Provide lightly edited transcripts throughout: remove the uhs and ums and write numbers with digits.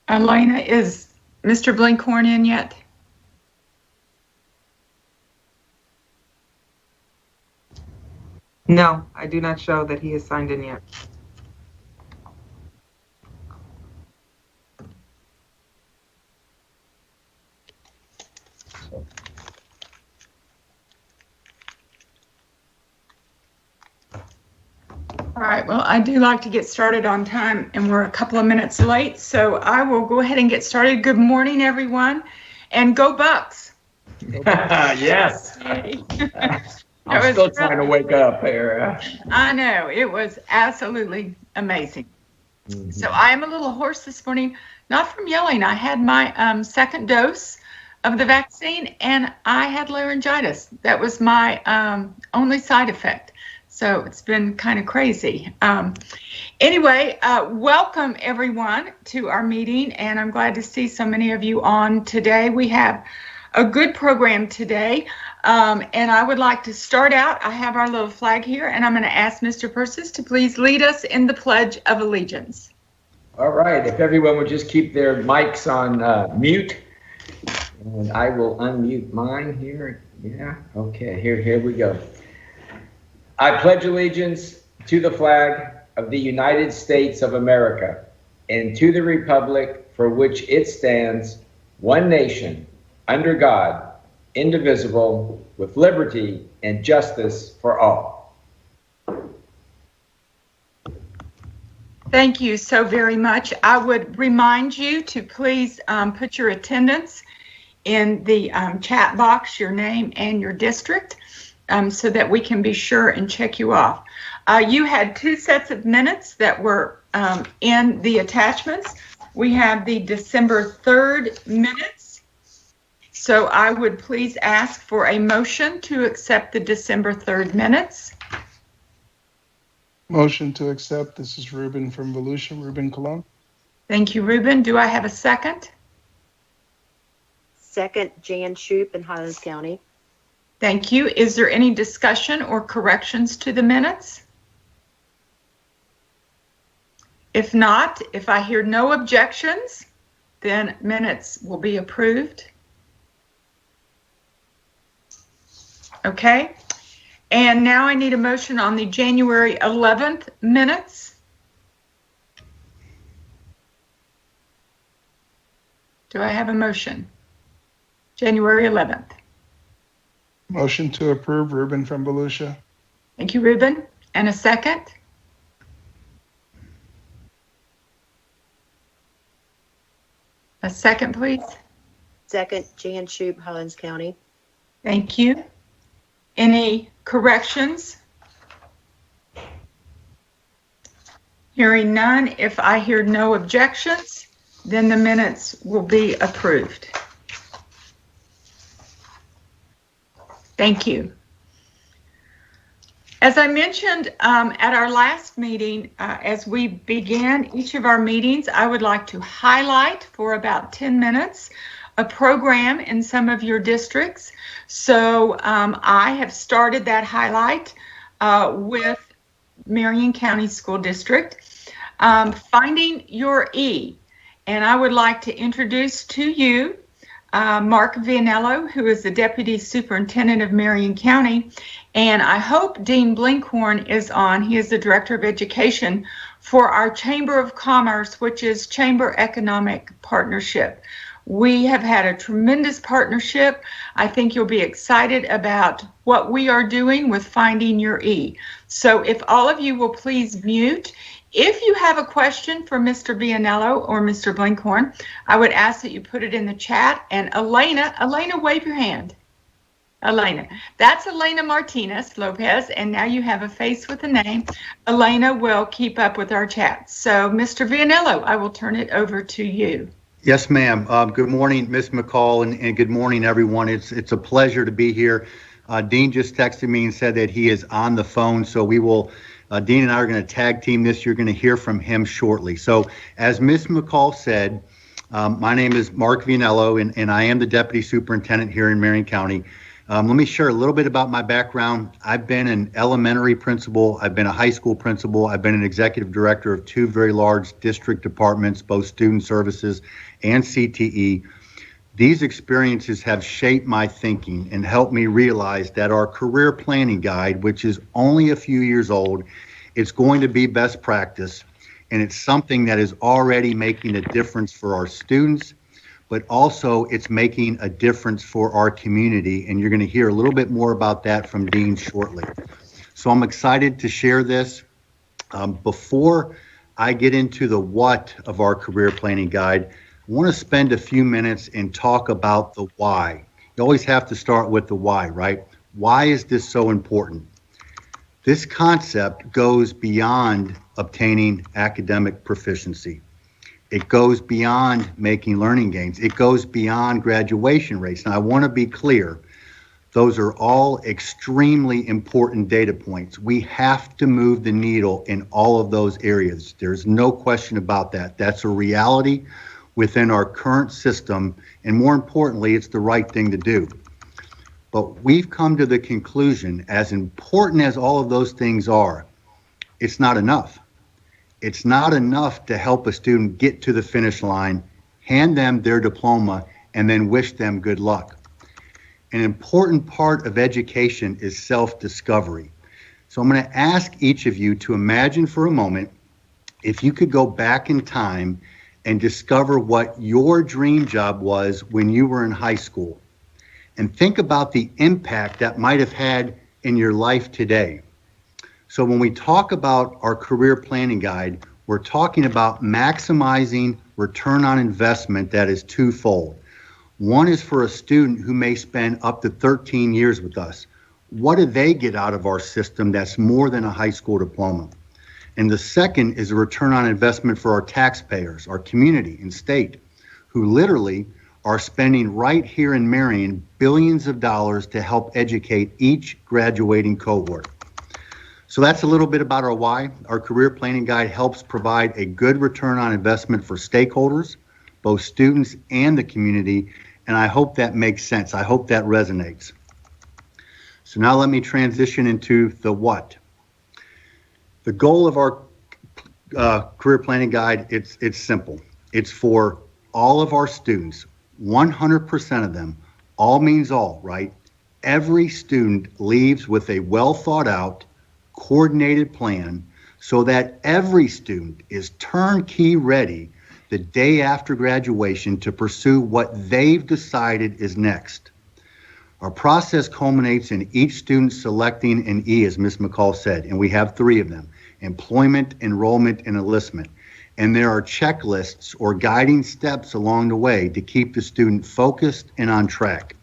Elena, is Mr. Blinkhorn in yet? No, I do not show that he is signed in yet. All right, well, I do like to get started on time, and we're a couple of minutes late, so I will go ahead and get started. Good morning, everyone, and go Bucks. Yes. I'm still trying to wake up here. I know, it was absolutely amazing. So I am a little hoarse this morning, not from yelling. I had my second dose of the vaccine, and I had laryngitis. That was my only side effect. So it's been kind of crazy. Anyway, welcome everyone to our meeting, and I'm glad to see so many of you on today. We have a good program today, and I would like to start out. I have our little flag here, and I'm going to ask Mr. Persis to please lead us in the Pledge of Allegiance. All right, if everyone would just keep their mics on mute, and I will unmute mine here. Yeah, okay, here we go. I pledge allegiance to the flag of the United States of America and to the republic for which it stands, one nation, under God, indivisible, with liberty and justice for all. Thank you so very much. I would remind you to please put your attendance in the chat box, your name and your district, so that we can be sure and check you off. You had two sets of minutes that were in the attachments. We have the December 3rd minutes. So I would please ask for a motion to accept the December 3rd minutes. Motion to accept. This is Ruben from Volusia, Ruben Cologne. Thank you, Ruben. Do I have a second? Second, Jan Shoup in Highlands County. Thank you. Is there any discussion or corrections to the minutes? If not, if I hear no objections, then minutes will be approved. Okay. And now I need a motion on the January 11th minutes. Do I have a motion? January 11th. Motion to approve, Ruben from Volusia. Thank you, Ruben. And a second? A second, please. Second, Jan Shoup, Highlands County. Thank you. Any corrections? Hearing none, if I hear no objections, then the minutes will be approved. Thank you. As I mentioned at our last meeting, as we began each of our meetings, I would like to highlight for about 10 minutes a program in some of your districts. So I have started that highlight with Marion County School District, Finding Your E. And I would like to introduce to you Mark Vianello, who is the Deputy Superintendent of Marion County. And I hope Dean Blinkhorn is on. He is the Director of Education for our Chamber of Commerce, which is Chamber Economic Partnership. We have had a tremendous partnership. I think you'll be excited about what we are doing with Finding Your E. So if all of you will please mute. If you have a question for Mr. Vianello or Mr. Blinkhorn, I would ask that you put it in the chat. And Elena, wave your hand. Elena, that's Elena Martinez Lopez, and now you have a face with a name. Elena will keep up with our chat. So Mr. Vianello, I will turn it over to you. Yes, ma'am. Good morning, Ms. McCall, and good morning, everyone. It's a pleasure to be here. Dean just texted me and said that he is on the phone, so we will, Dean and I are going to tag team this. You're going to hear from him shortly. So as Ms. McCall said, my name is Mark Vianello, and I am the Deputy Superintendent here in Marion County. Let me share a little bit about my background. I've been an elementary principal. I've been a high school principal. I've been an executive director of 2 very large district departments, both student services and CTE. These experiences have shaped my thinking and helped me realize that our career planning guide, which is only a few years old, it's going to be best practice, and it's something that is already making a difference for our students, but also it's making a difference for our community, and you're going to hear a little bit more about that from Dean shortly. So I'm excited to share this. Before I get into the what of our career planning guide, I want to spend a few minutes and talk about the why. You always have to start with the why, right? Why is this so important? This concept goes beyond obtaining academic proficiency. It goes beyond making learning gains. It goes beyond graduation rates. Now, I want to be clear. Those are all extremely important data points. We have to move the needle in all of those areas. There's no question about that. That's a reality within our current system, and more importantly, it's the right thing to do. But we've come to the conclusion, as important as all of those things are, it's not enough. It's not enough to help a student get to the finish line, hand them their diploma, and then wish them good luck. An important part of education is self-discovery. So I'm going to ask each of you to imagine for a moment if you could go back in time and discover what your dream job was when you were in high school. And think about the impact that might have had in your life today. So when we talk about our career planning guide, we're talking about maximizing return on investment that is twofold. One is for a student who may spend up to 13 years with us. What do they get out of our system that's more than a high school diploma? And the second is a return on investment for our taxpayers, our community and state, who literally are spending right here in Marion billions of dollars to help educate each graduating cohort. So that's a little bit about our why. Our career planning guide helps provide a good return on investment for stakeholders, both students and the community, and I hope that makes sense. I hope that resonates. So now let me transition into the what. The goal of our career planning guide, it's simple. It's for all of our students, 100% of them. All means all, right? Every student leaves with a well thought out, coordinated plan so that every student is turnkey ready the day after graduation to pursue what they've decided is next. Our process culminates in each student selecting an E, as Ms. McCall said, and we have 3 of them: employment, enrollment, and enlistment. And there are checklists or guiding steps along the way to keep the student focused and on track.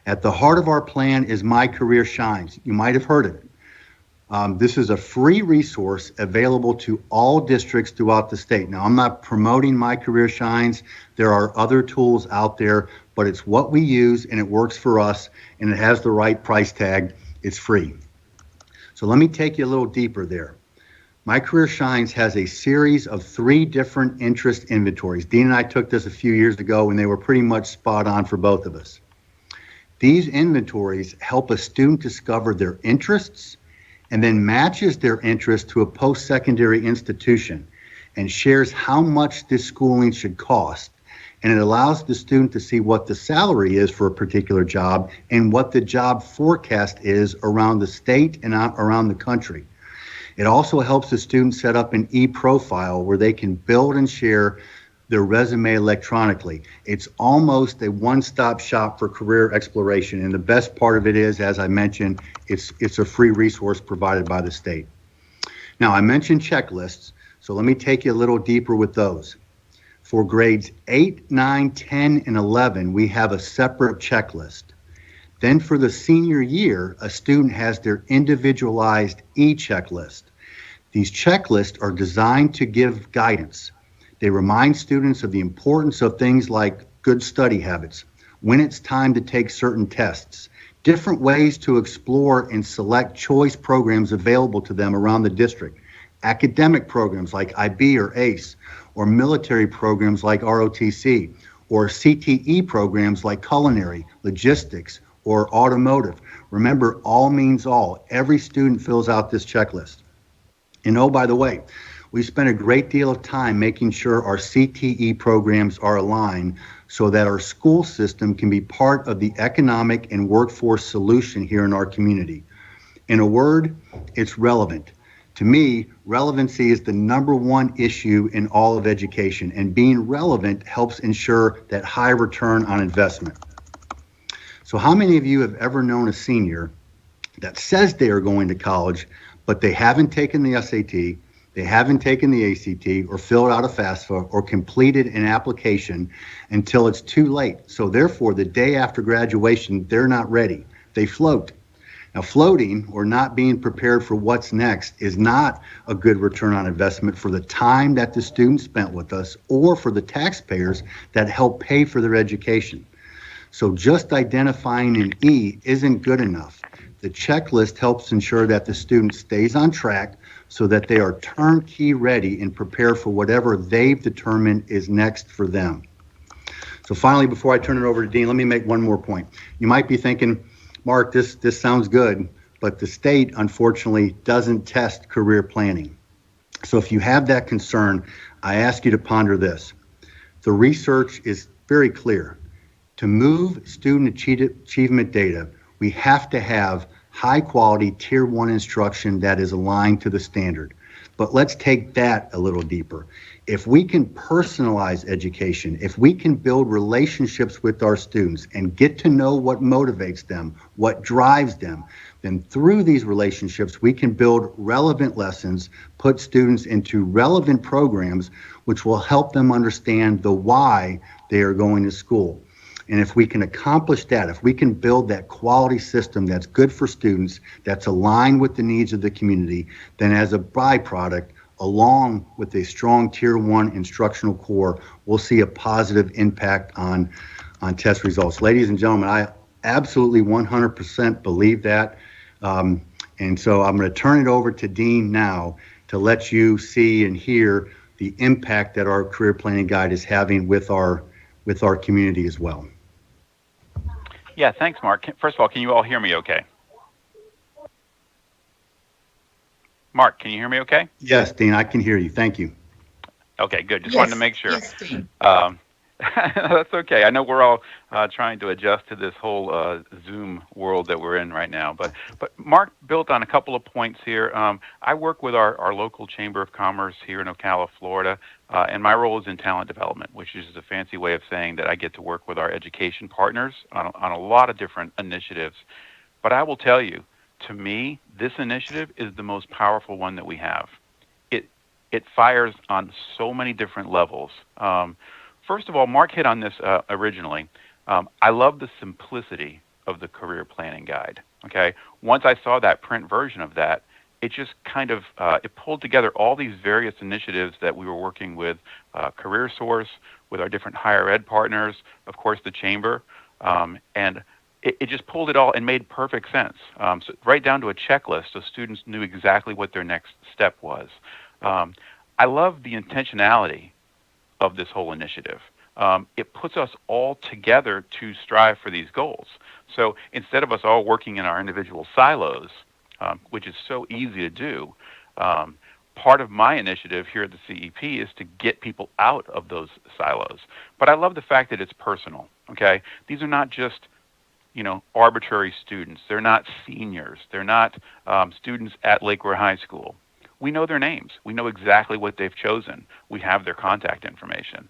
At the heart of our plan is My Career Shines. You might have heard of it. This is a free resource available to all districts throughout the state. Now, I'm not promoting My Career Shines. There are other tools out there, but it's what we use and it works for us and it has the right price tag. It's free. So let me take you a little deeper there. My Career Shines has a series of 3 different interest inventories. Dean and I took this a few years ago and they were pretty much spot on for both of us. These inventories help a student discover their interests and then matches their interest to a post-secondary institution and shares how much this schooling should cost. And it allows the student to see what the salary is for a particular job and what the job forecast is around the state and around the country. It also helps the student set up an e-profile where they can build and share their resume electronically. It's almost a one-stop shop for career exploration. And the best part of it is, as I mentioned, it's a free resource provided by the state. Now, I mentioned checklists, so let me take you a little deeper with those. For grades 8, 9, 10, and 11, we have a separate checklist. Then for the senior year, a student has their individualized e-checklist. These checklists are designed to give guidance. They remind students of the importance of things like good study habits, when it's time to take certain tests, different ways to explore and select choice programs available to them around the district, academic programs like IB or ACE, or military programs like ROTC, or CTE programs like culinary, logistics, or automotive. Remember, all means all. Every student fills out this checklist. And oh, by the way, we spent a great deal of time making sure our CTE programs are aligned so that our school system can be part of the economic and workforce solution here in our community. In a word, it's relevant. To me, relevancy is the number one issue in all of education, and being relevant helps ensure that high return on investment. So how many of you have ever known a senior that says they are going to college, but they haven't taken the SAT, they haven't taken the ACT, or filled out a FAFSA, or completed an application until it's too late? So therefore, the day after graduation, they're not ready. They float. Now, floating or not being prepared for what's next is not a good return on investment for the time that the student spent with us or for the taxpayers that help pay for their education. So just identifying an E isn't good enough. The checklist helps ensure that the student stays on track so that they are turnkey ready and prepare for whatever they've determined is next for them. So finally, before I turn it over to Dean, let me make one more point. You might be thinking, Mark, this sounds good, but the state unfortunately doesn't test career planning. So if you have that concern, I ask you to ponder this. The research is very clear. To move student achievement data, we have to have high quality tier 1 instruction that is aligned to the standard. But let's take that a little deeper. If we can personalize education, if we can build relationships with our students and get to know what motivates them, what drives them, then through these relationships, we can build relevant lessons, put students into relevant programs, which will help them understand the why they are going to school. And if we can accomplish that, if we can build that quality system that's good for students, that's aligned with the needs of the community, then as a byproduct, along with a strong tier 1 instructional core, we'll see a positive impact on test results. Ladies and gentlemen, I absolutely 100% believe that. And so I'm going to turn it over to Dean now to let you see and hear the impact that our career planning guide is having with our community as well. Yeah, thanks, Mark. First of all, can you all hear me okay? Mark, can you hear me okay? Yes, Dean, I can hear you. Thank you. Okay, good. Just wanted to make sure. Yes, Dean. That's okay. I know we're all trying to adjust to this whole Zoom world that we're in right now. But Mark built on a couple of points here. I work with our local Chamber of Commerce here in Ocala, Florida, and my role is in talent development, which is a fancy way of saying that I get to work with our education partners on a lot of different initiatives. But I will tell you, to me, this initiative is the most powerful one that we have. It fires on so many different levels. First of all, Mark hit on this originally. I love the simplicity of the career planning guide. Okay, once I saw that print version of that, it just kind of it pulled together all these various initiatives that we were working with CareerSource, with our different higher ed partners, of course the Chamber, and it just pulled it all and made perfect sense. So right down to a checklist, so students knew exactly what their next step was. I love the intentionality of this whole initiative. It puts us all together to strive for these goals. So instead of us all working in our individual silos, which is so easy to do, part of my initiative here at the CEP is to get people out of those silos. But I love the fact that it's personal, okay? These are not just, arbitrary students. They're not seniors. They're not students at Lakeware High School. We know their names. We know exactly what they've chosen. We have their contact information.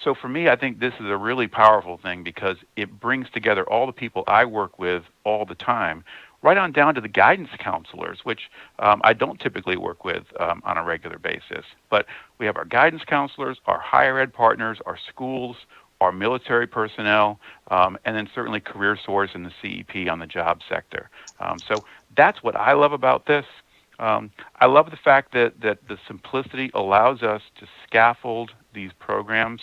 So for me, I think this is a really powerful thing because it brings together all the people I work with all the time, right on down to the guidance counselors, which I don't typically work with on a regular basis. But we have our guidance counselors, our higher ed partners, our schools, our military personnel, and then certainly CareerSource and the CEP on the job sector. So that's what I love about this. I love the fact that the simplicity allows us to scaffold these programs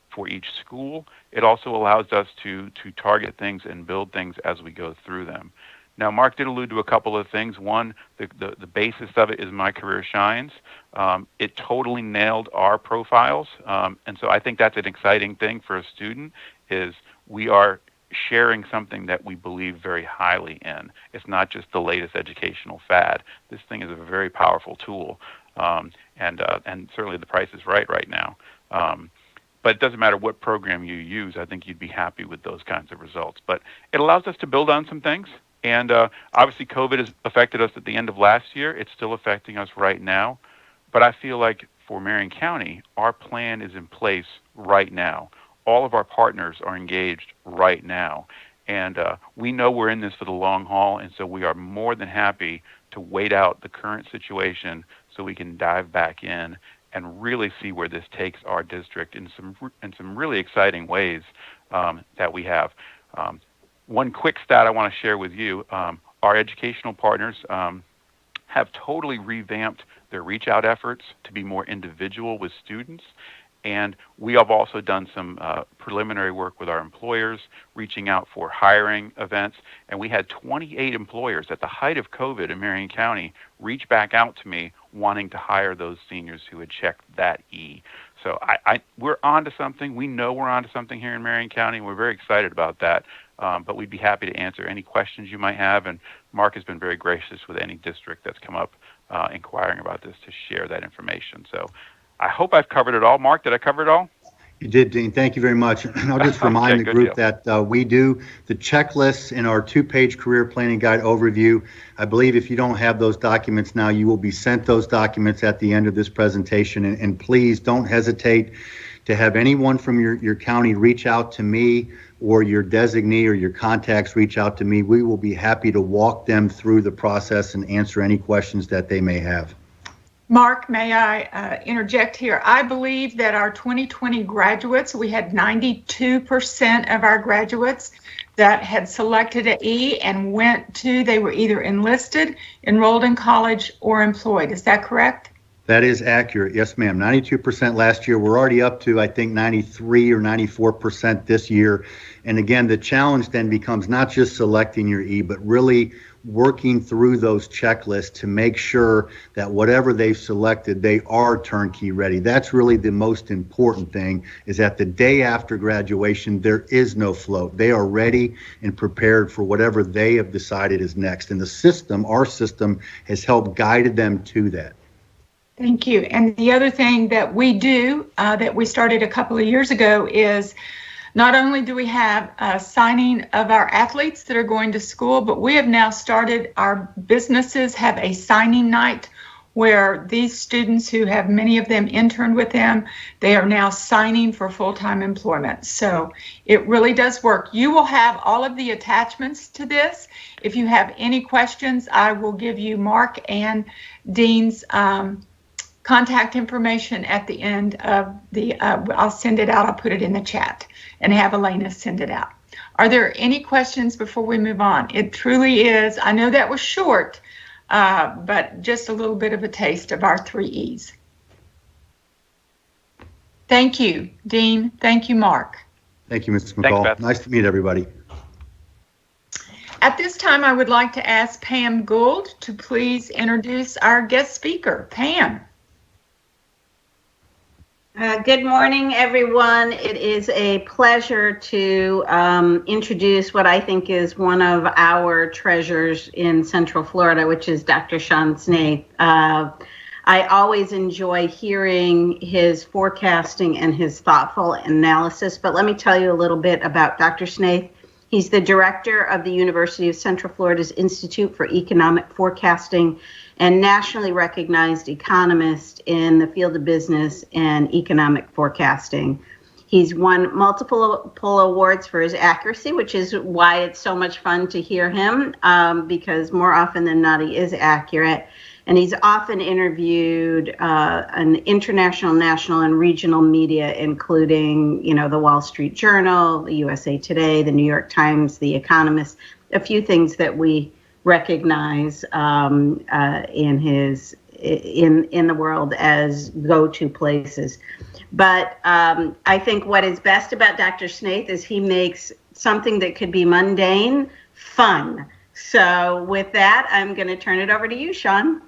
for each school. It also allows us to target things and build things as we go through them. Now, Mark did allude to a couple of things. One, the basis of it is My Career Shines. It totally nailed our profiles, and so I think that's an exciting thing for a student is we are sharing something that we believe very highly in. It's not just the latest educational fad. This thing is a very powerful tool, and certainly the price is right now. But it doesn't matter what program you use. I think you'd be happy with those kinds of results. But it allows us to build on some things. And obviously, COVID has affected us at the end of last year. It's still affecting us right now. But I feel like for Marion County, our plan is in place right now. All of our partners are engaged right now. And we know we're in this for the long haul, and so we are more than happy to wait out the current situation so we can dive back in and really see where this takes our district in some really exciting ways that we have. One quick stat I want to share with you, our educational partners have totally revamped their reach out efforts to be more individual with students. And we have also done some preliminary work with our employers, reaching out for hiring events. And we had 28 employers at the height of COVID in Marion County reach back out to me wanting to hire those seniors who had checked that E. So we're on to something. We know we're on to something here in Marion County. We're very excited about that. But we'd be happy to answer any questions you might have. And Mark has been very gracious with any district that's come up inquiring about this to share that information. So I hope I've covered it all. Mark, did I cover it all? You did, Dean. Thank you very much. I'll just remind the group that we do the checklists in our 2-page career planning guide overview. I believe if you don't have those documents now, you will be sent those documents at the end of this presentation. And please don't hesitate to have anyone from your county reach out to me, or your designee or your contacts reach out to me. We will be happy to walk them through the process and answer any questions that they may have. Mark, may I interject here? I believe that our 2020 graduates, we had 92% of our graduates that had selected an E and they were either enlisted, enrolled in college, or employed. Is that correct? That is accurate. Yes, ma'am. 92% last year. We're already up to, I think, 93 or 94% this year. And again, the challenge then becomes not just selecting your E, but really working through those checklists to make sure that whatever they've selected, they are turnkey ready. That's really the most important thing, is that the day after graduation, there is no float. They are ready and prepared for whatever they have decided is next. And the system, our system, has helped guided them to that. Thank you. And the other thing that we do, that we started a couple of years ago, is not only do we have a signing of our athletes that are going to school, but we have now started, our businesses have a signing night where these students, who have many of them interned with them, they are now signing for full-time employment. So it really does work. You will have all of the attachments to this. If you have any questions, I will give you Mark and Dean's contact information at the end of the, I'll send it out, I'll put it in the chat and have Elena send it out. Are there any questions before we move on? It truly is, I know that was short, but just a little bit of a taste of our 3 E's. Thank you, Dean. Thank you, Mark. Thank you, Mrs. McCall. Thanks, Beth. Nice to meet everybody. At this time, I would like to ask Pam Gould to please introduce our guest speaker. Pam. Good morning, everyone. It is a pleasure to introduce what I think is one of our treasures in Central Florida, which is Dr. Sean Snaith. I always enjoy hearing his forecasting and his thoughtful analysis, but let me tell you a little bit about Dr. Snaith. He's the director of the University of Central Florida's Institute for Economic Forecasting and nationally recognized economist in the field of business and economic forecasting. He's won multiple awards for his accuracy, which is why it's so much fun to hear him, because more often than not, he is accurate. And he's often interviewed an international, national, and regional media, including, the Wall Street Journal, the USA Today, the New York Times, the Economist, a few things that we recognize in the world as go-to places. But I think what is best about Dr. Snaith is he makes something that could be mundane fun. So with that, I'm going to turn it over to you, Sean.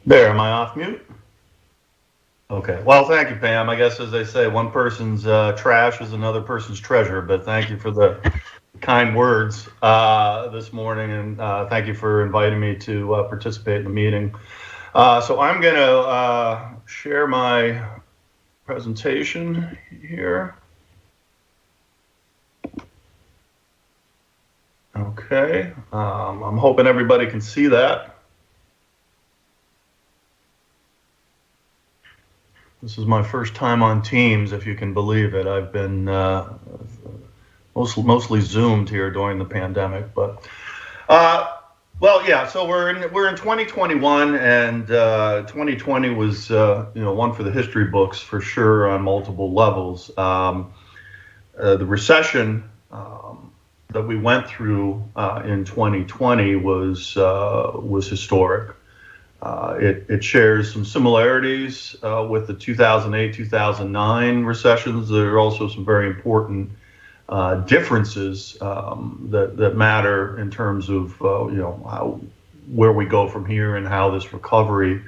There, am I off mute? Okay. Well, thank you, Pam. I guess, as they say, one person's trash is another person's treasure. But thank you for the kind words this morning, and thank you for inviting me to participate in the meeting. So I'm going to share my presentation here. Okay. I'm hoping everybody can see that. This is my first time on Teams, if you can believe it. I've been mostly Zoomed here during the pandemic, but well, yeah. So we're in 2021, and 2020 was one for the history books for sure on multiple levels. The recession that we went through in 2020 was historic. It shares some similarities with the 2008-2009 recessions. There are also some very important differences that matter in terms of where we go from here and how this recovery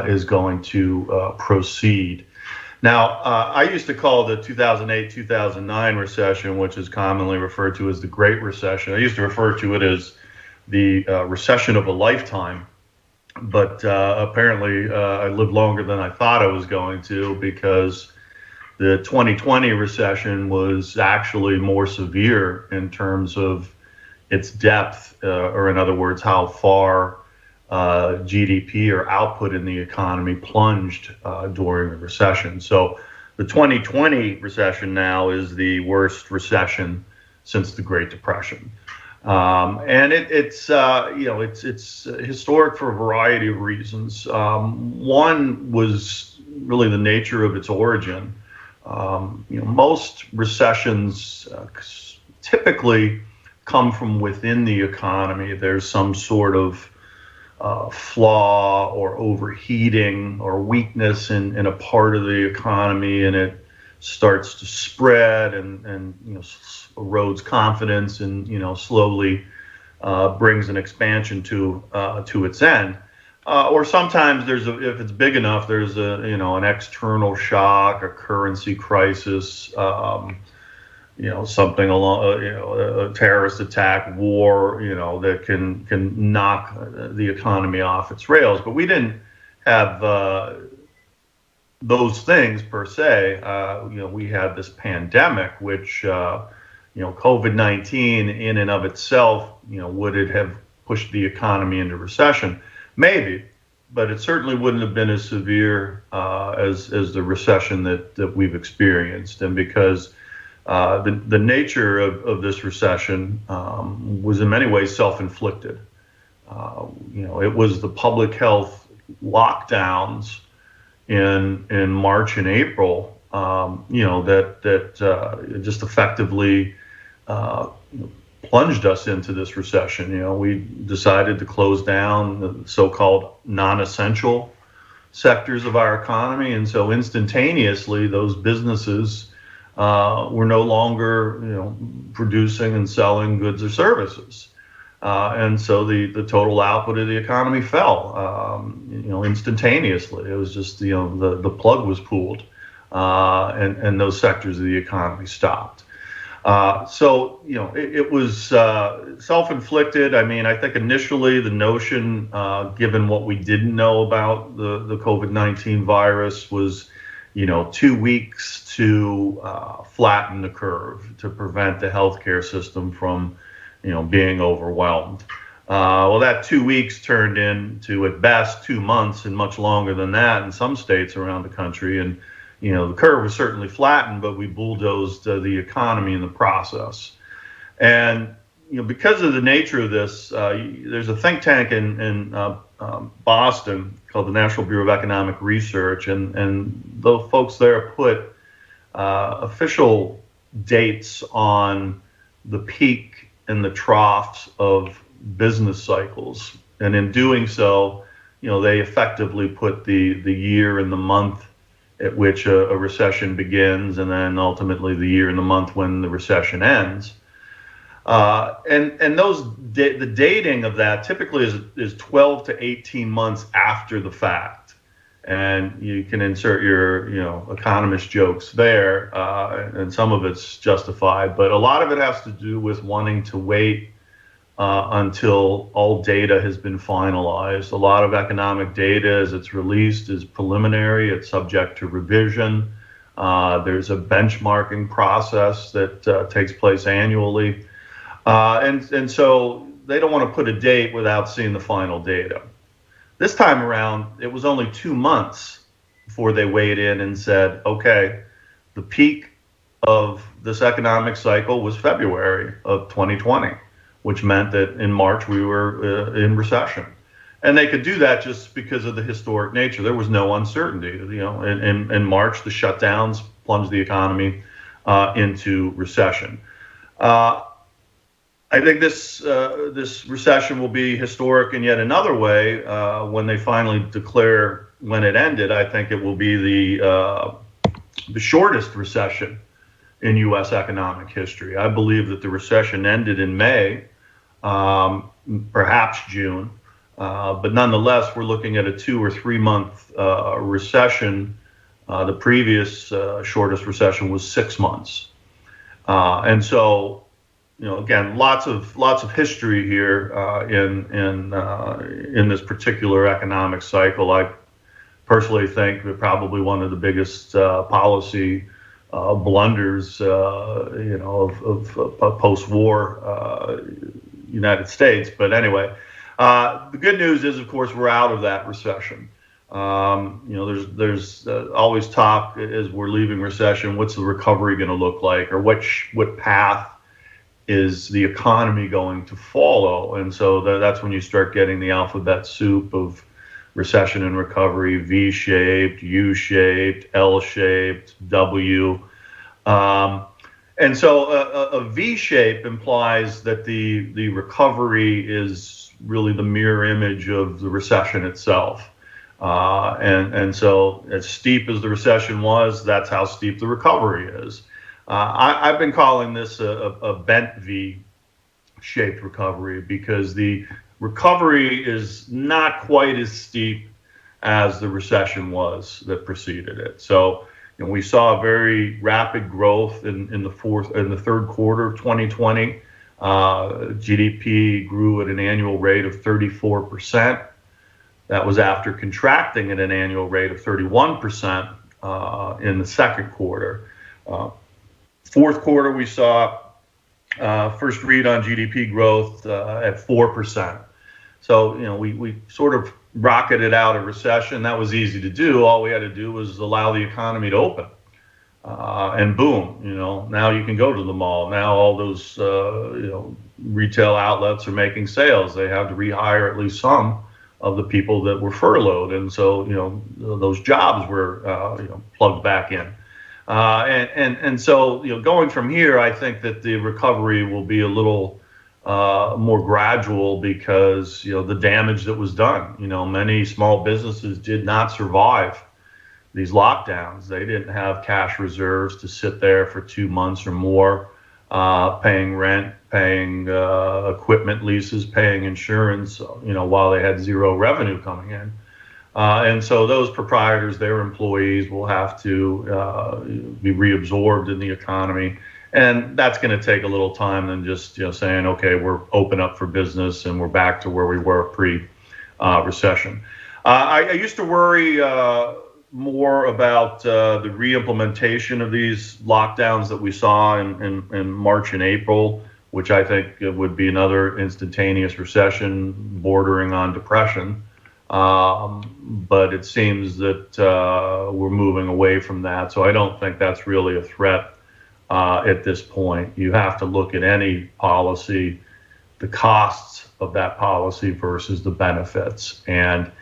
is going to proceed. Now, I used to call the 2008-2009 recession, which is commonly referred to as the Great Recession. I used to refer to it as the recession of a lifetime. But apparently I lived longer than I thought I was going to, because the 2020 recession was actually more severe in terms of its depth, or in other words, how far GDP or output in the economy plunged during the recession. So the 2020 recession now is the worst recession since the Great Depression. And it's historic for a variety of reasons. One was really the nature of its origin. Most recessions typically come from within the economy. There's some sort of flaw or overheating or weakness in a part of the economy, and it starts to spread and erodes confidence and slowly brings an expansion to its end. Or sometimes if it's big enough, there's an external shock, a currency crisis, something along a terrorist attack, war, that can knock the economy off its rails. But we didn't have those things per se. We had this pandemic, which COVID-19 in and of itself, would it have pushed the economy into recession? Maybe, but it certainly wouldn't have been as severe as the recession that we've experienced. And because the nature of this recession was in many ways self-inflicted. It was the public health lockdowns in March and April, that just effectively plunged us into this recession. We decided to close down the so-called non-essential sectors of our economy, and so instantaneously those businesses were no longer, producing and selling goods or services. And so the total output of the economy fell, instantaneously. It was just, the plug was pulled, and those sectors of the economy stopped. So it was self-inflicted. I mean, I think initially the notion, given what we didn't know about the COVID-19 virus, was, 2 weeks to flatten the curve, to prevent the healthcare system from being overwhelmed. Well, that 2 weeks turned into, at best, 2 months, and much longer than that in some states around the country. And, the curve was certainly flattened, but we bulldozed the economy in the process. And, because of the nature of this, there's a think tank in Boston called the National Bureau of Economic Research, and the folks there put official dates on the peak and the troughs of business cycles. And in doing so, they effectively put the year and the month at which a recession begins, and then ultimately the year and the month when the recession ends. And the dating of that typically is 12 to 18 months after the fact. And you can insert your, economist jokes there, and some of it's justified, but a lot of it has to do with wanting to wait until all data has been finalized. A lot of economic data, as it's released, is preliminary. It's subject to revision. There's a benchmarking process that takes place annually. And so they don't want to put a date without seeing the final data. This time around, it was only 2 months before they weighed in and said, okay, the peak of this economic cycle was February of 2020, which meant that in March we were in recession. And they could do that just because of the historic nature. There was no uncertainty. In March, the shutdowns plunged the economy into recession. I think this recession will be historic in yet another way when they finally declare when it ended. I think it will be the shortest recession in U.S. economic history. I believe that the recession ended in May, perhaps June, but nonetheless, we're looking at a 2 or 3 month recession. The previous shortest recession was 6 months, and so. Again, lots of history here in this particular economic cycle. I personally think that probably one of the biggest policy blunders, of post-war United States. But anyway, the good news is, of course, we're out of that recession. There's always talk as we're leaving recession. What's the recovery going to look like, or what path is the economy going to follow? And so that's when you start getting the alphabet soup of recession and recovery: V-shaped, U-shaped, L-shaped, W. And so a V-shape implies that the recovery is really the mirror image of the recession itself. And so as steep as the recession was, that's how steep the recovery is. I've been calling this a bent V-shaped recovery because the recovery is not quite as steep as the recession was that preceded it. So we saw a very rapid growth in the third quarter of 2020. GDP grew at an annual rate of 34%. That was after contracting at an annual rate of 31% in the second quarter. Fourth quarter, we saw first read on GDP growth at 4%. So, we sort of rocketed out of recession. That was easy to do. All we had to do was allow the economy to open. And boom, now you can go to the mall. Now all those, retail outlets are making sales. They have to rehire at least some of the people that were furloughed. And so, those jobs were, plugged back in. And so, going from here, I think that the recovery will be a little more gradual because, the damage that was done. Many small businesses did not survive these lockdowns. They didn't have cash reserves to sit there for 2 months or more, paying rent, paying equipment leases, paying insurance, while they had zero revenue coming in. And so those proprietors, their employees will have to be reabsorbed in the economy. And that's going to take a little time than just saying, okay, we're open up for business and we're back to where we were pre-recession. I used to worry more about the re-implementation of these lockdowns that we saw in March and April, which I think would be another instantaneous recession bordering on depression. But it seems that we're moving away from that. So I don't think that's really a threat at this point. You have to look at any policy, the costs of that policy versus the benefits. And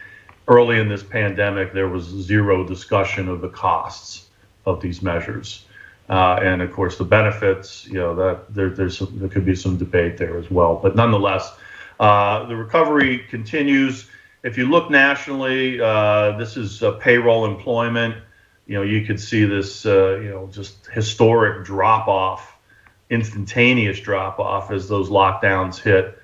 early in this pandemic, there was zero discussion of the costs of these measures. And of course, the benefits, that there could be some debate there as well. But nonetheless, the recovery continues. If you look nationally, this is payroll employment. You could see this, just historic drop off instantaneous drop off as those lockdowns hit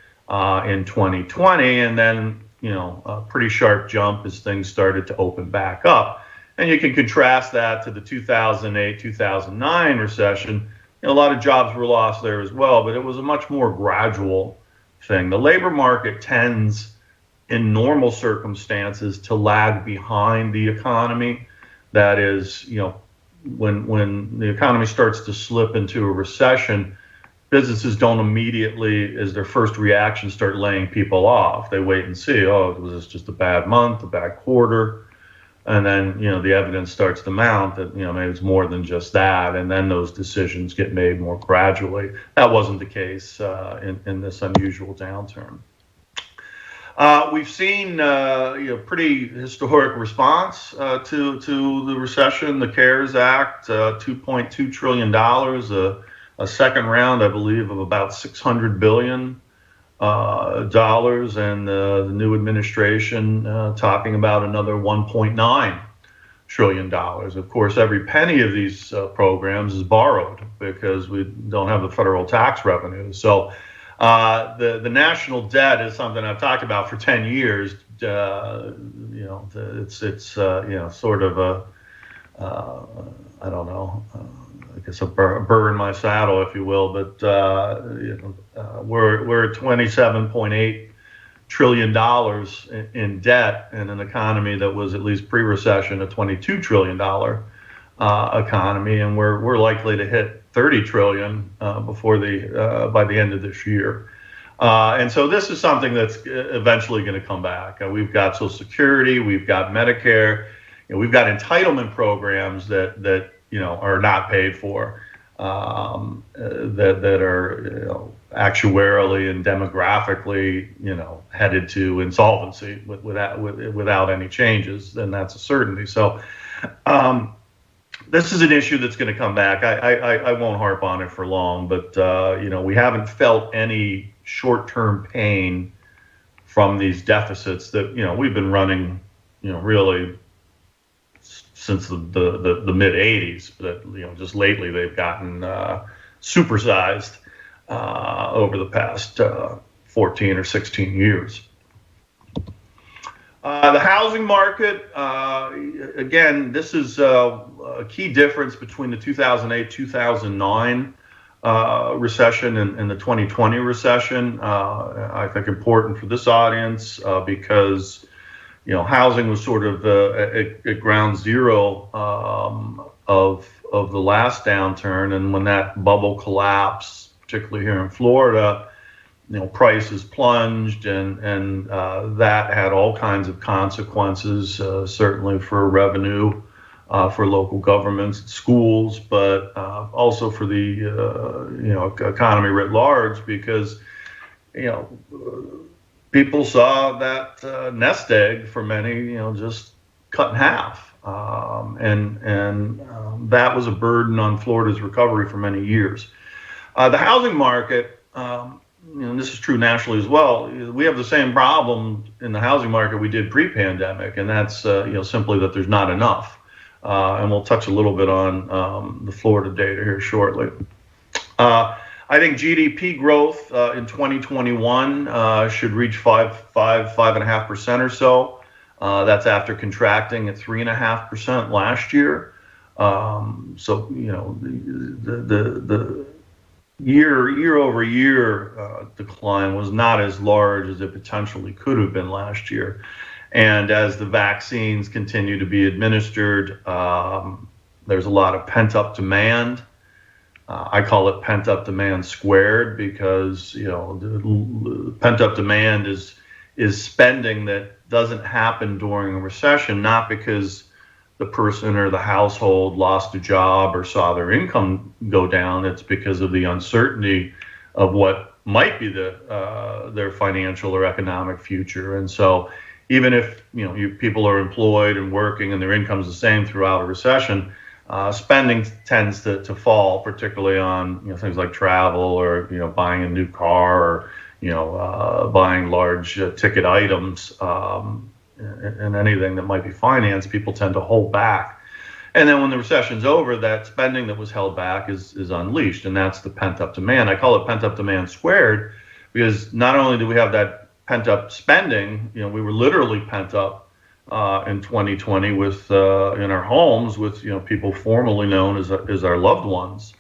in 2020, and then a pretty sharp jump as things started to open back up. And you can contrast that to the 2008-2009 recession. A lot of jobs were lost there as well, but it was a much more gradual thing. The labor market tends, in normal circumstances, to lag behind the economy. That is, when the economy starts to slip into a recession, businesses don't immediately, as their first reaction, start laying people off. They wait and see, was this just a bad month, a bad quarter? And then, the evidence starts to mount that, maybe it's more than just that. And then those decisions get made more gradually. That wasn't the case in this unusual downturn. We've seen pretty historic response to the recession. The CARES Act, $2.2 trillion, a second round, I believe, of about $600 billion, and the new administration talking about another $1.9 trillion. Of course, every penny of these programs is borrowed because we don't have the federal tax revenue. So the national debt is something I've talked about for 10 years. It's sort of a I don't know. I guess a burr in my saddle, if you will. But we're at $27.8 trillion in debt in an economy that was, at least pre-recession, a $22 trillion economy, and we're likely to hit 30 trillion by the end of this year. And so this is something that's eventually going to come back. We've got Social Security, we've got Medicare, we've got entitlement programs that are not paid for, that are actuarially and demographically headed to insolvency without any changes, and that's a certainty. So this is an issue that's going to come back. I won't harp on it for long, but we haven't felt any short-term pain from these deficits that we've been running really since the mid 80s, but just lately they've gotten supersized over the past 14 or 16 years. The housing market, again, this is a key difference between the 2008-2009 recession and the 2020 recession. I think important for this audience because housing was sort of at ground zero of the last downturn, and when that bubble collapsed, particularly here in Florida, prices plunged, and that had all kinds of consequences, certainly for revenue, for local governments, schools, but also for the economy writ large, because people saw that nest egg for many just cut in half, and that was a burden on Florida's recovery for many years. The housing market, and this is true nationally as well, we have the same problem in the housing market we did pre-pandemic, and that's simply that there's not enough. And we'll touch a little bit on the Florida data here shortly. I think GDP growth in 2021 should reach 5.5% or so. That's after contracting at 3.5% last year. So the year over year decline was not as large as it potentially could have been last year. And as the vaccines continue to be administered, there's a lot of pent-up demand. I call it pent-up demand squared, because the pent-up demand is spending that doesn't happen during a recession, not because the person or the household lost a job or saw their income go down. It's because of the uncertainty of what might be their financial or economic future. And so even if people are employed and working and their income's the same throughout a recession, spending tends to fall, particularly on things like travel, or buying a new car, or buying large ticket items, and anything that might be financed. People tend to hold back, And then when the recession's over, that spending that was held back is unleashed, and that's the pent-up demand. I call it pent-up demand squared because not only do we have that pent-up spending, we were literally pent up in 2020 with in our homes with people formerly known as our loved ones,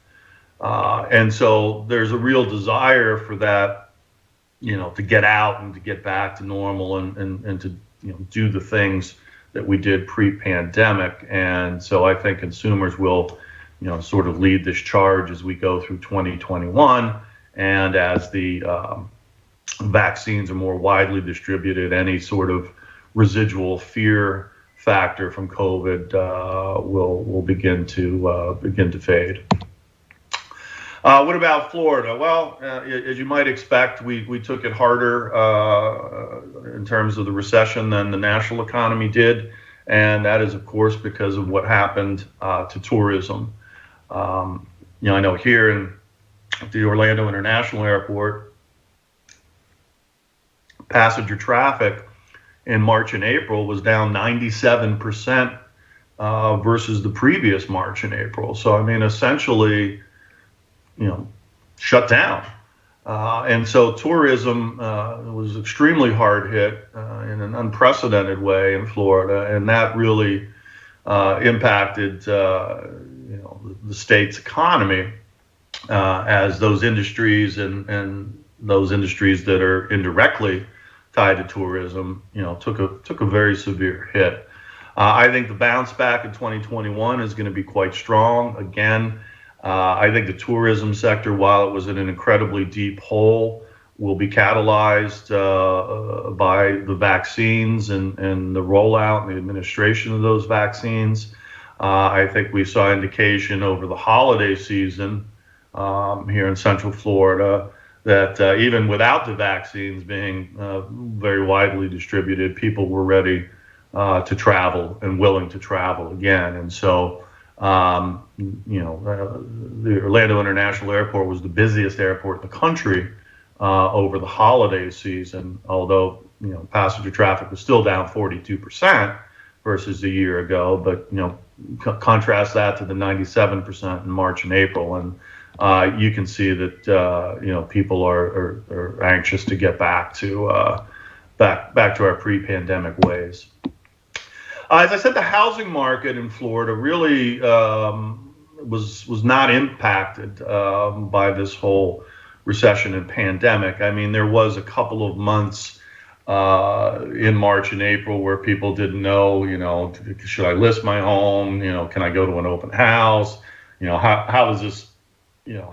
and so there's a real desire for that, to get out and to get back to normal and to do the things that we did pre-pandemic. And so I think consumers will, sort of lead this charge as we go through 2021. And as the vaccines are more widely distributed, any sort of residual fear factor from COVID will begin to fade. What about Florida? Well, as you might expect, we took it harder in terms of the recession than the national economy did, and that is, of course, because of what happened to tourism. I know here at the Orlando International Airport, passenger traffic in March and April was down 97% versus the previous March and April. So, I mean, essentially, shut down. And so tourism was extremely hard hit in an unprecedented way in Florida, and that really impacted the state's economy as those industries and those industries that are indirectly tied to tourism, took a very severe hit. I think the bounce back in 2021 is going to be quite strong. Again, I think the tourism sector, while it was in an incredibly deep hole, will be catalyzed by the vaccines and the rollout and the administration of those vaccines. I think we saw indication over the holiday season here in Central Florida that even without the vaccines being very widely distributed, people were ready to travel and willing to travel again. And so, the Orlando International Airport was the busiest airport in the country over the holiday season, although, passenger traffic was still down 42% versus a year ago. But, contrast that to the 97% in March and April, and you can see that, people are anxious to get back to our pre-pandemic ways. As I said, the housing market in Florida really was not impacted by this whole recession and pandemic. I mean, there was a couple of months in March and April where people didn't know, should I list my home? Can I go to an open house? How does this,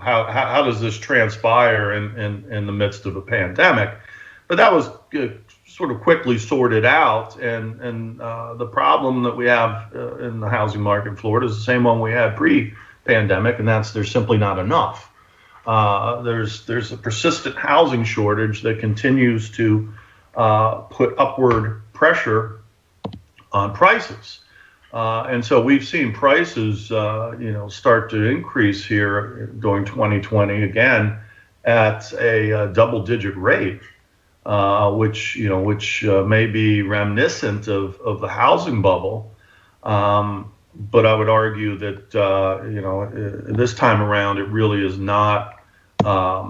how does this transpire in the midst of a pandemic? But that was sort of quickly sorted out, and the problem that we have in the housing market in Florida is the same one we had pre-pandemic, and that's there's simply not enough. There's a persistent housing shortage that continues to put upward pressure on prices, and so we've seen prices start to increase here during 2020 again at a double-digit rate. Which may be reminiscent of the housing bubble, but I would argue that this time around it really is not a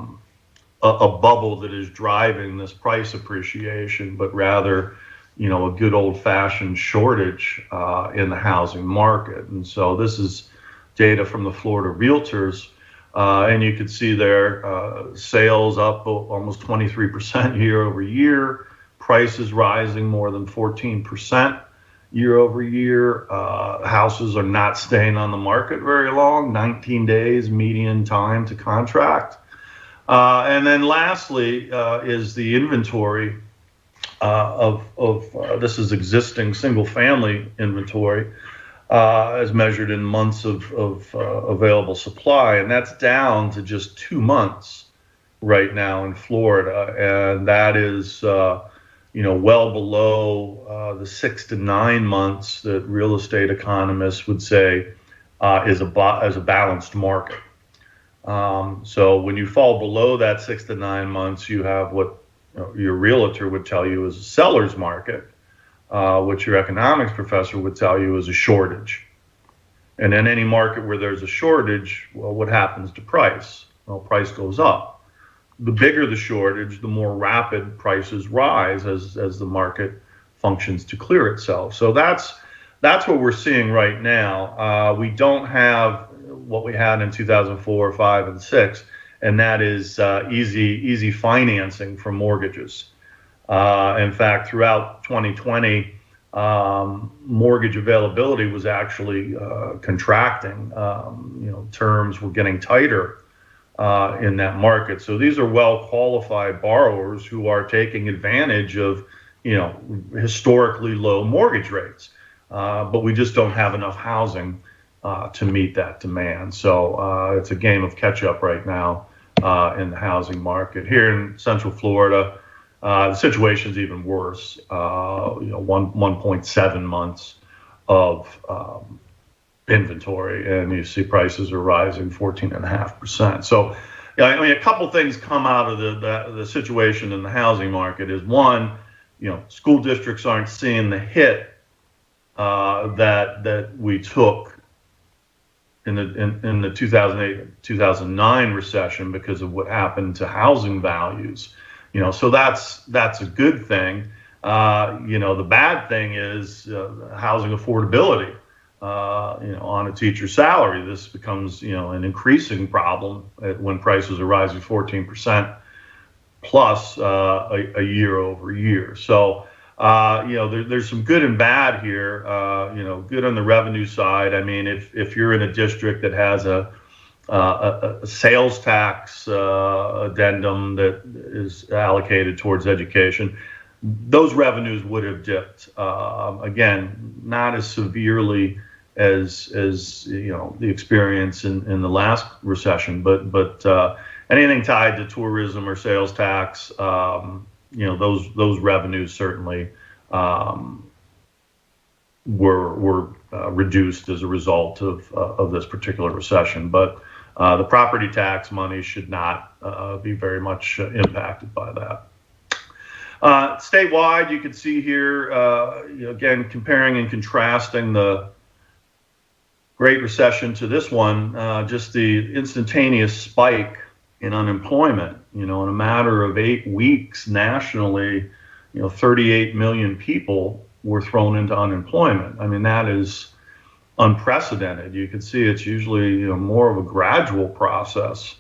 bubble that is driving this price appreciation, but rather a good old-fashioned shortage in the housing market. And so this is data from the Florida Realtors. And you could see there sales up almost 23% year over year, prices rising more than 14% year over year. Houses are not staying on the market very long, 19 days median time to contract. And then lastly is the inventory of this is existing single family inventory. As measured in months of available supply, and that's down to just 2 months right now in Florida, and that is well below the 6 to 9 months that real estate economists would say is a balanced market. So when you fall below that 6 to 9 months, you have what your realtor would tell you is a seller's market. Which your economics professor would tell you is a shortage. And in any market where there's a shortage, well, what happens to price? Well, price goes up. The bigger the shortage, the more rapid prices rise as the market functions to clear itself. So that's what we're seeing right now. We don't have what we had in 2004, 5, and 6, and that is easy financing for mortgages. In fact, throughout 2020, mortgage availability was actually contracting. Terms were getting tighter in that market. So these are well-qualified borrowers who are taking advantage of, historically low mortgage rates. But we just don't have enough housing to meet that demand. So it's a game of catch-up right now in the housing market. Here in Central Florida, the situation's even worse. 1.7 months of inventory, and you see prices are rising 14.5%. So, a couple things come out of the situation in the housing market is, one, school districts aren't seeing the hit that we took in the 2008-2009 recession because of what happened to housing values. So that's a good thing. The bad thing is housing affordability. On a teacher's salary, this becomes an increasing problem when prices are rising 14% plus a year over year. So there's some good and bad here. Good on the revenue side. I mean, if you're in a district that has a sales tax addendum that is allocated towards education, those revenues would have dipped. Again, not as severely as the experience in the last recession, but anything tied to tourism or sales tax, those revenues certainly were reduced as a result of this particular recession. But the property tax money should not be very much impacted by that. Statewide, you can see here, again, comparing and contrasting the Great Recession to this one, just the instantaneous spike in unemployment. In a matter of 8 weeks nationally, 38 million people were thrown into unemployment. I mean, that is unprecedented. You can see it's usually more of a gradual process,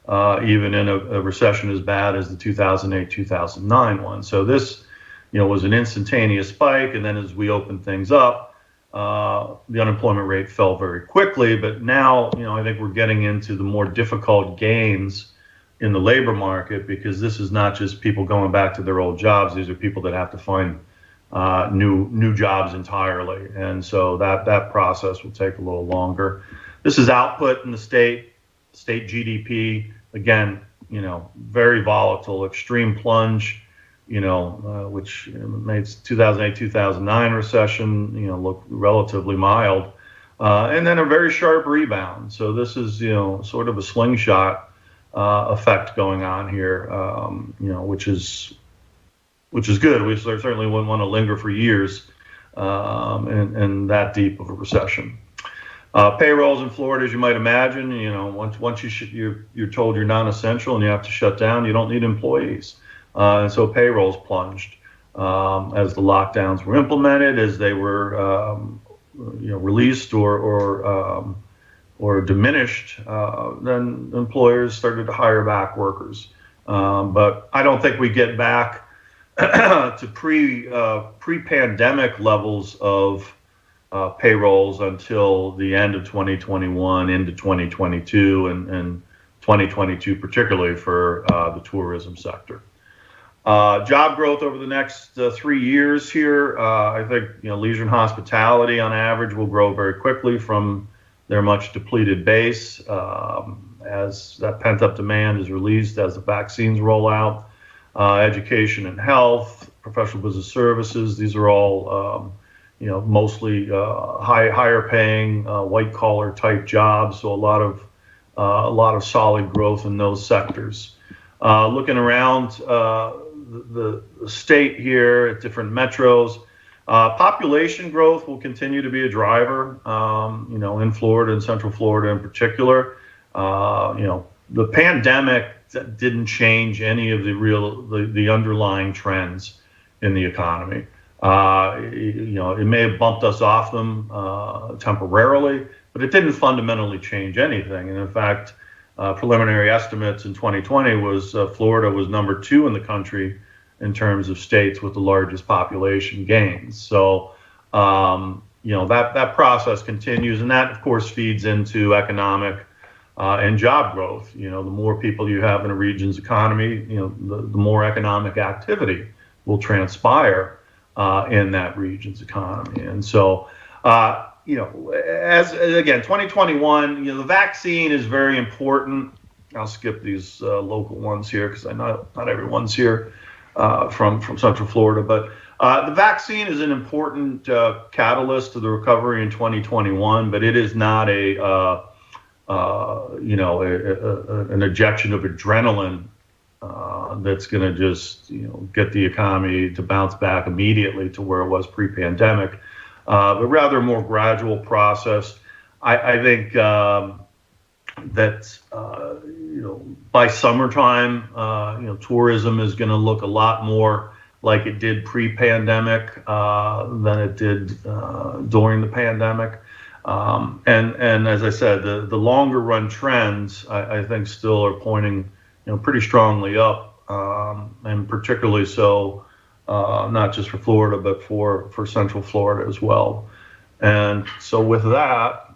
even in a recession as bad as the 2008-2009 one. So this, was an instantaneous spike, and then as we opened things up, the unemployment rate fell very quickly. But now, I think we're getting into the more difficult gains in the labor market, because this is not just people going back to their old jobs. These are people that have to find new jobs entirely, and so that process will take a little longer. This is output in the state GDP. Again, very volatile, extreme plunge, which made 2008-2009 recession, look relatively mild, and then a very sharp rebound. So this is, sort of a slingshot effect going on here, which is good. We certainly wouldn't want to linger for years in that deep of a recession. Payrolls in Florida, as you might imagine, once you're told you're non-essential and you have to shut down, you don't need employees. And so payrolls plunged as the lockdowns were implemented, as they were released or diminished. Then employers started to hire back workers. But I don't think we get back to pre-pandemic levels of payrolls until the end of 2021 into 2022, and 2022 particularly for the tourism sector. Job growth over the next 3 years here, I think leisure and hospitality on average will grow very quickly from their much depleted base as that pent-up demand is released as the vaccines roll out. Education and health, professional business services, these are all mostly higher paying white collar type jobs. So a lot of solid growth in those sectors. Looking around the state here at different metros, Population growth will continue to be a driver, in Florida and Central Florida in particular. The pandemic didn't change any of the underlying trends in the economy. It may have bumped us off them temporarily, but it didn't fundamentally change anything. And in fact, preliminary estimates in 2020 was Florida was number 2 in the country in terms of states with the largest population gains. So, that process continues, and that, of course, feeds into economic and job growth. The more people you have in a region's economy, the more economic activity will transpire in that region's economy. And so, as again, 2021, the vaccine is very important. I'll skip these local ones here because I know not everyone's here from Central Florida, but the vaccine is an important catalyst to the recovery in 2021, but it is not an ejection of adrenaline that's going to just get the economy to bounce back immediately to where it was pre-pandemic, but rather a more gradual process. I think that by summertime, tourism is going to look a lot more like it did pre-pandemic than it did during the pandemic. And as I said, the longer run trends, I think still are pointing, pretty strongly up, and particularly so, not just for Florida, but for Central Florida as well. And so with that,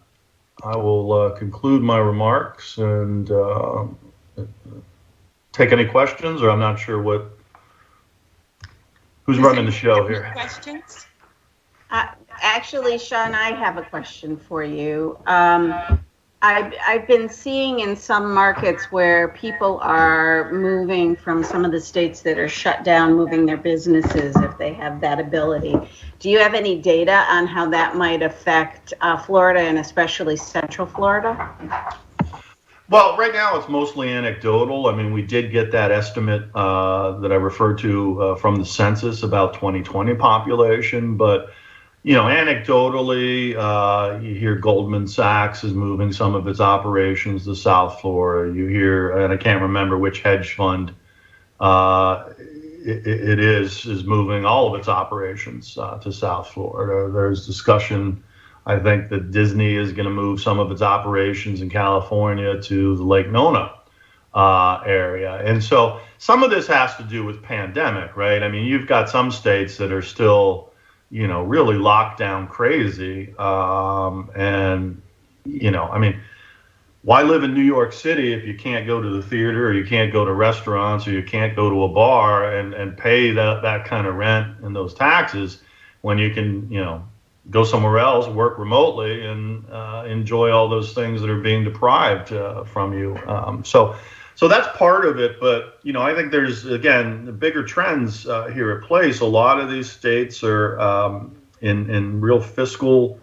I will conclude my remarks and take any questions, or I'm not sure who's running the show here. Questions? Actually, Sean, I have a question for you. I've been seeing in some markets where people are moving from some of the states that are shut down, moving their businesses if they have that ability. Do you have any data on how that might affect Florida and especially Central Florida? Well, right now it's mostly anecdotal. I mean, we did get that estimate that I referred to from the census about 2020 population, but anecdotally, you hear Goldman Sachs is moving some of its operations to South Florida. You hear, and I can't remember which hedge fund it is moving all of its operations to South Florida. There's discussion, I think, that Disney is going to move some of its operations in California to the Lake Nona area. And so some of this has to do with pandemic, right? I mean, you've got some states that are still really locked down crazy. Why live in New York City if you can't go to the theater, or you can't go to restaurants, or you can't go to a bar and pay that kind of rent and those taxes when you can, go somewhere else, work remotely, and enjoy all those things that are being deprived from you. So that's part of it, but I think there's, again, the bigger trends here at place. A lot of these states are in real fiscally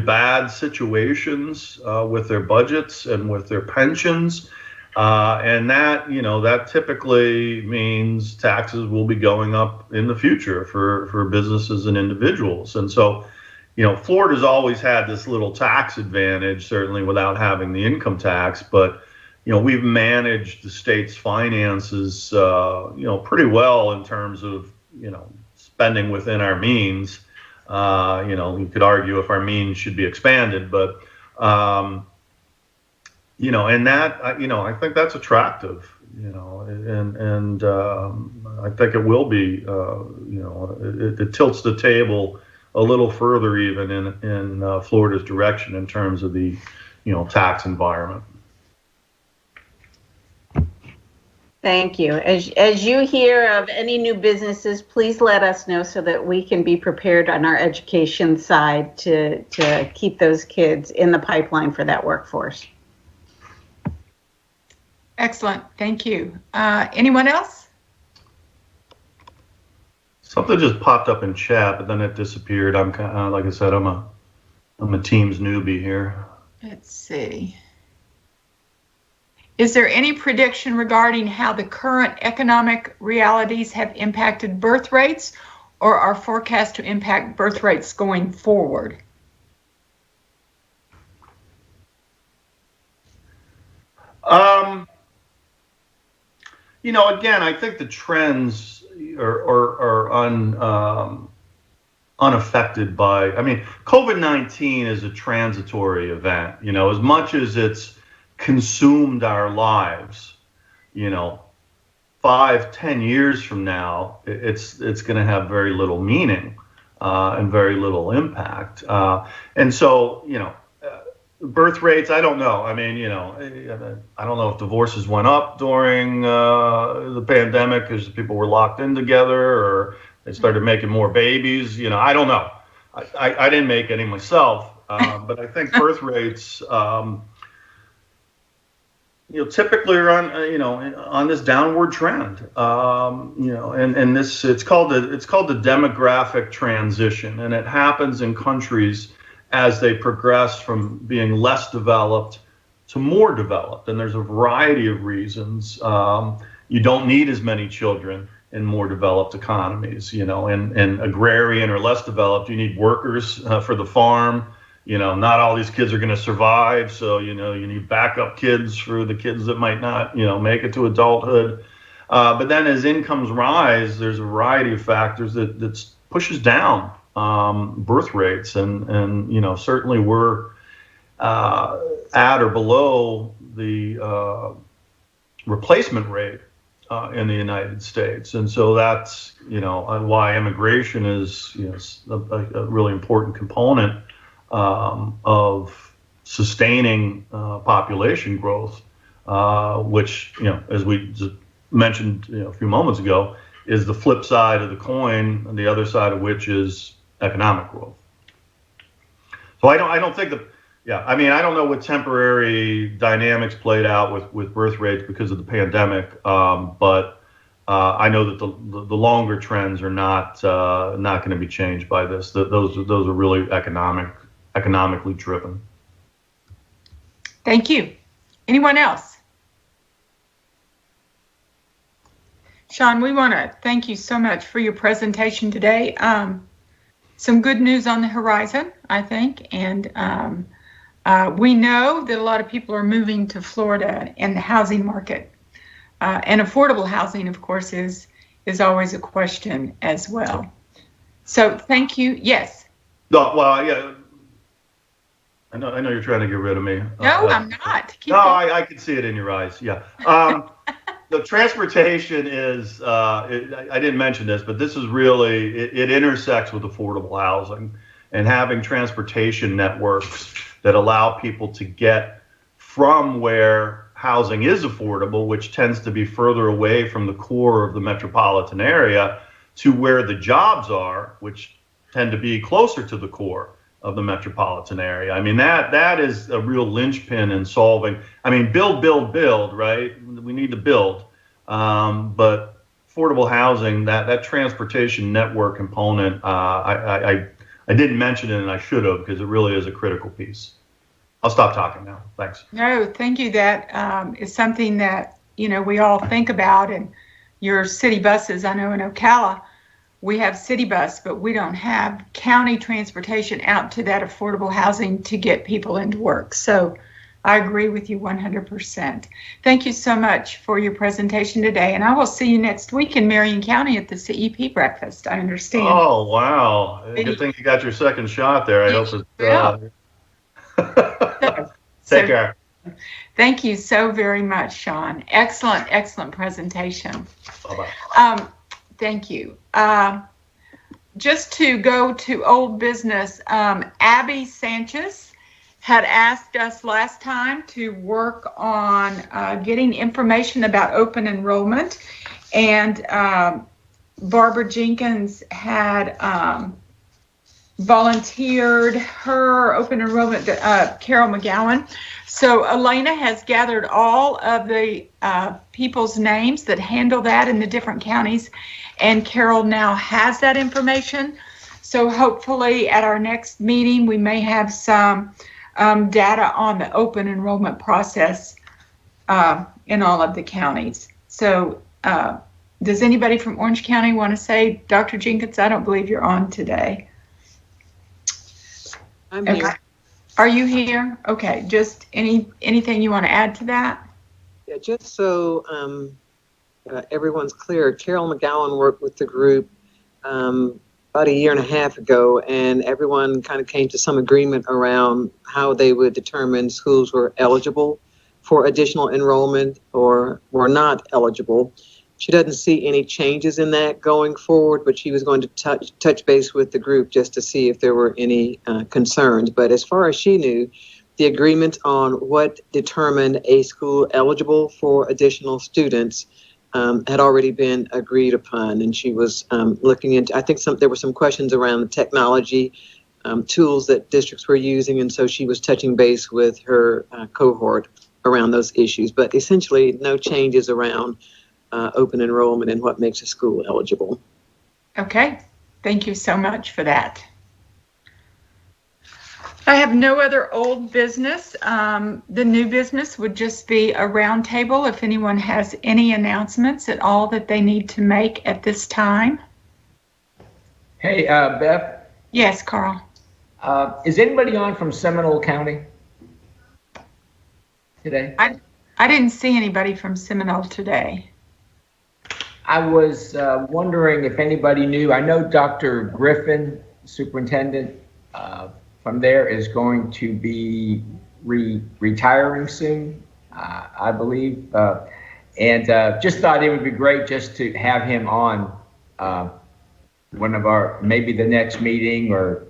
bad situations with their budgets and with their pensions, and that typically means taxes will be going up in the future for businesses and individuals. And so Florida's always had this little tax advantage, certainly without having the income tax, but we've managed the state's finances pretty well in terms of spending within our means. You could argue if our means should be expanded, but and that I think that's attractive, and I think it will be it tilts the table a little further even in Florida's direction in terms of the tax environment. Thank you. As you hear of any new businesses, please let us know so that we can be prepared on our education side to keep those kids in the pipeline for that workforce. Excellent. Thank you. Anyone else? Something just popped up in chat, but then it disappeared. I'm like I said, I'm a Teams newbie here. Let's see. Is there any prediction regarding how the current economic realities have impacted birth rates or are forecast to impact birth rates going forward? Again, I think the trends are unaffected by, COVID-19 is a transitory event, as much as it's consumed our lives, 5-10 years from now, it's going to have very little meaning and very little impact. And so, birth rates, I don't know. I don't know if divorces went up during the pandemic because people were locked in together, or they started making more babies. I don't know. I didn't make any myself, but I think birth rates, typically are on this downward trend. And this it's called the demographic transition, and it happens in countries as they progress from being less developed to more developed. And there's a variety of reasons. You don't need as many children in more developed economies, and agrarian or less developed, you need workers for the farm. Not all these kids are going to survive. So, you need backup kids for the kids that might not, make it to adulthood. But then as incomes rise, there's a variety of factors that pushes down birth rates, and certainly we're at or below the replacement rate in the United States, and so that's why immigration is a really important component of sustaining population growth, which as we just mentioned a few moments ago, is the flip side of the coin, and the other side of which is economic growth. So I don't think I don't know what temporary dynamics played out with birth rates because of the pandemic, but I know that the longer trends are not going to be changed by this. Those are really economically driven. Thank you. Anyone else? Sean, we want to thank you so much for your presentation today. Some good news on the horizon, I think, and we know that a lot of people are moving to Florida in the housing market, and affordable housing, of course, is always a question as well. So thank you. Yes. No, well, yeah. I know you're trying to get rid of me. No, I'm not. I can see it in your eyes. Yeah. The transportation is, I didn't mention this, but this is really, it intersects with affordable housing, and having transportation networks that allow people to get from where housing is affordable, which tends to be further away from the core of the metropolitan area, to where the jobs are, which tend to be closer to the core of the metropolitan area. That is a real linchpin in solving. Build, right? We need to build, but affordable housing, that transportation network component, I didn't mention it, and I should have, because it really is a critical piece. I'll stop talking now. Thanks. No, thank you. That is something that we all think about. And your city buses, I know in Ocala, we have city bus, but we don't have county transportation out to that affordable housing to get people into work. So I agree with you 100%. Thank you so much for your presentation today. And I will see you next week in Marion County at the CEP breakfast, I understand. Oh, wow. Good thing you got your second shot there. I hope it's... Take care. Thank you so very much, Sean. Excellent presentation. Bye-bye. Thank you. Just to go to old business, Abby Sanchez had asked us last time to work on getting information about open enrollment, and Barbara Jenkins had volunteered her open enrollment, Carol McGowan. So Elena has gathered all of the people's names that handle that in the different counties, and Carol now has that information. So hopefully at our next meeting, we may have some data on the open enrollment process in all of the counties. So Does anybody from Orange County want to say, Dr. Jenkins, I don't believe you're on today. I'm here. Are you here? Okay, just anything you want to add to that? Yeah, just so everyone's clear, Carol McGowan worked with the group about a year and a half ago, and everyone kind of came to some agreement around how they would determine schools were eligible for additional enrollment or were not eligible. She doesn't see any changes in that going forward, but she was going to touch base with the group just to see if there were any concerns. But as far as she knew, the agreement on what determined a school eligible for additional students had already been agreed upon. And she was looking into, I think there were some questions around the technology tools that districts were using. And so she was touching base with her cohort around those issues. But essentially, no changes around open enrollment and what makes a school eligible. Okay, thank you so much for that. I have no other old business. The new business would just be a roundtable if anyone has any announcements at all that they need to make at this time. Hey, Beth. Yes, Carl. Is anybody on from Seminole County today? I didn't see anybody from Seminole today. I was wondering if anybody knew. I know Dr. Griffin, superintendent from there, is going to be retiring soon, I believe. And just thought it would be great just to have him on one of our, maybe the next meeting, or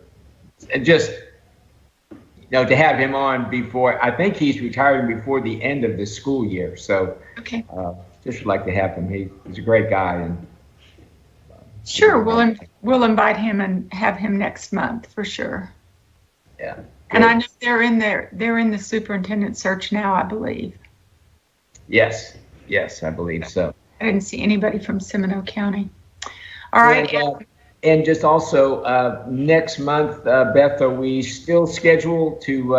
just, to have him on before, I think he's retiring before the end of the school year. So okay. Just would like to have him. He's a great guy. And sure, we'll invite him and have him next month for sure. Yeah. And I know they're in the superintendent search now, I believe. Yes, I believe so. I didn't see anybody from Seminole County. All right. And just also next month, Beth, are we still scheduled to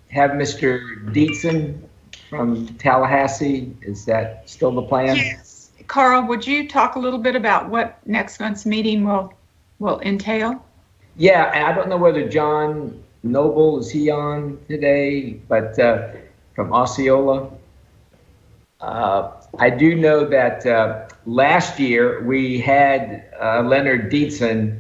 have Mr. Dietzen from Tallahassee? Is that still the plan? Yes. Carl, would you talk a little bit about what next month's meeting will entail? Yeah, and I don't know whether John Noble, is he on today, but from Osceola. I do know that last year we had Leonard Dietzen,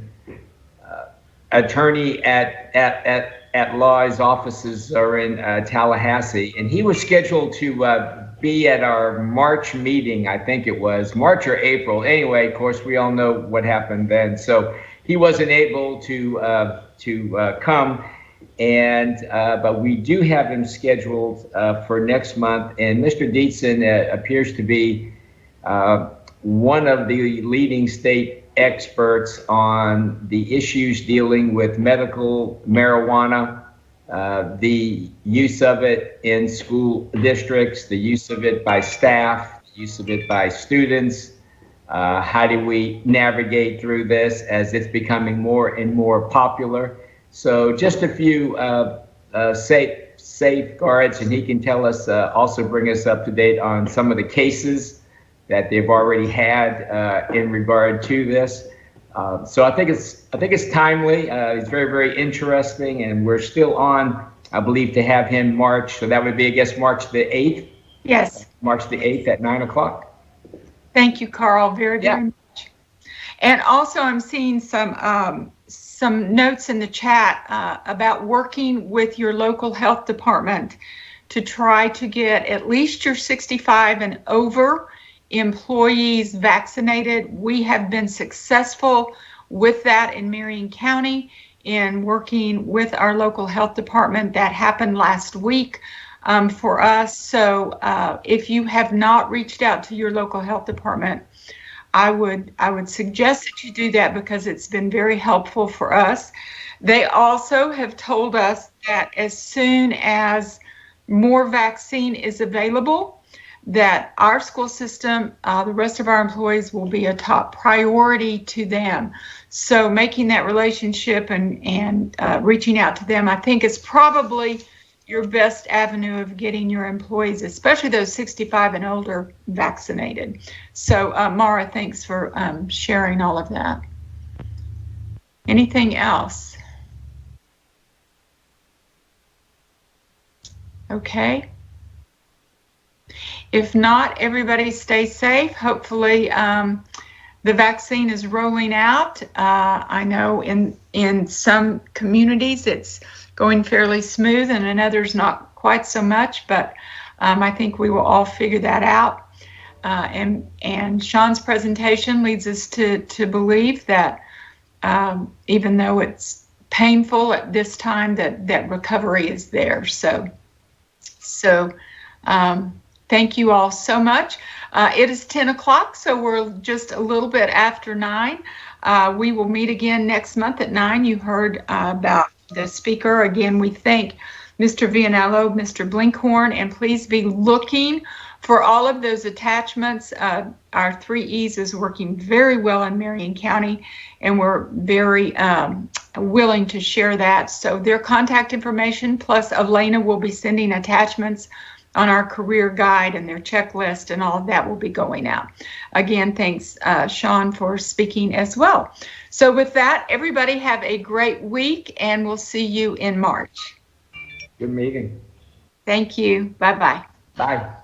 attorney at law's offices are in Tallahassee, and he was scheduled to be at our March meeting. I think it was March or April. Anyway, of course, we all know what happened then. So he wasn't able to come, and but we do have him scheduled for next month. And Mr. Dietzen appears to be one of the leading state experts on the issues dealing with medical marijuana, the use of it in school districts, the use of it by staff, the use of it by students. How do we navigate through this as it's becoming more and more popular? So just a few safeguards, and he can tell us, also bring us up to date on some of the cases that they've already had in regard to this. So I think it's timely. It's very, very interesting, and we're still on, I believe, to have him March. So that would be, I guess, March the 8th. Yes. March the 8th at 9 o'clock. Thank you, Carl, very much. And also, I'm seeing some notes in the chat about working with your local health department to try to get at least your 65 and over employees vaccinated. We have been successful with that in Marion County in working with our local health department. That happened last week for us. So if you have not reached out to your local health department, I would suggest that you do that, because it's been very helpful for us. They also have told us that as soon as more vaccine is available, that our school system, the rest of our employees, will be a top priority to them. So making that relationship and reaching out to them, I think, is probably your best avenue of getting your employees, especially those 65 and older, vaccinated. So, Mara, thanks for sharing all of that. Anything else? Okay. If not, everybody stay safe. Hopefully, the vaccine is rolling out. I know in some communities it's going fairly smooth, and in others not quite so much, but I think we will all figure that out. And Sean's presentation leads us to believe that even though it's painful at this time, that recovery is there. So thank you all so much. It is 10 o'clock, so we're just a little bit after 9. We will meet again next month at 9. You heard about the speaker. Again, we thank Mr. Vianello, Mr. Blinkhorn, and please be looking for all of those attachments. Our 3 E's is working very well in Marion County, and we're very willing to share that. So their contact information, plus Elena will be sending attachments on our career guide, and their checklist and all of that will be going out. Again, thanks, Sean, for speaking as well. So with that, everybody have a great week, and we'll see you in March. Good meeting. Thank you. Bye-bye. Bye.